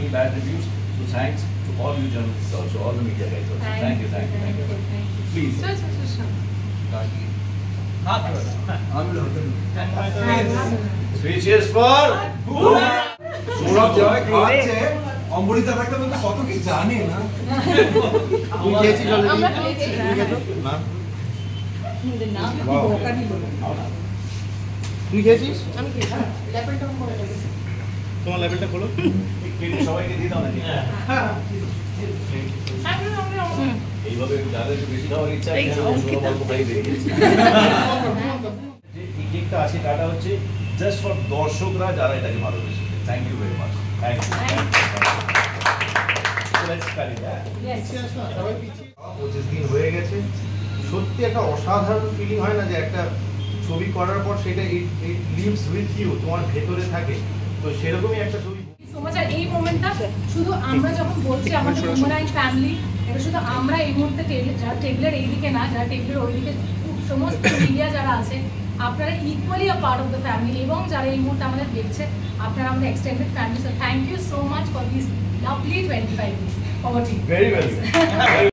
any bad reviews. So thanks to all you journalists also, all the media guys also. Thank you. Please. Three cheers for Sourav জয় খাচ্ছে অমৃতা একটা বলতে কত কি জানে না তুই খেয়েছিস অলরেডি না তুই খেয়েছিস আমি খেয়েছি লেভেলটা করে দেব তোমার লেভেলটা খোলো কেটে সবাইকে দিয়ে দাও নাকি এইভাবে যাদের বেশি খাওয়ার ইচ্ছা আছে সৌরভ ভাই দেখিয়েছে যে এই কেকটা আছে কাটা হচ্ছে জাস্ট ফর দর্শকরা যারা এটাকে ভালোবাসে thank you very much thank you let's cut it সবাই পিছিয়ে 25 দিন হয়ে গেছে সত্যি একটা অসাধারণ ফিলিং হয় না যে একটা ছবি করার পর সেটা ইট লিভস উইথ ইউ তোমার ভেতরে থাকে তো সেরকমই একটা ছবি সমাচার এই মোমেন্টটা শুধু আমরা যখন বলছি আমাদের বুমারাং ফ্যামিলি এটা শুধু আমরা এই মুহূর্তে যারা টেবিলের এইদিকে না যারা টেবিলের ওইদিকে সমস্ত মিডিয়া যারা আছে আপনারা equally a part of the family এবং যারা এই মুহূর্তে আমাদের দেখছে আপনারা আমাদের extended family so thank you so much for this lovely 25 days. Over to you. Very well.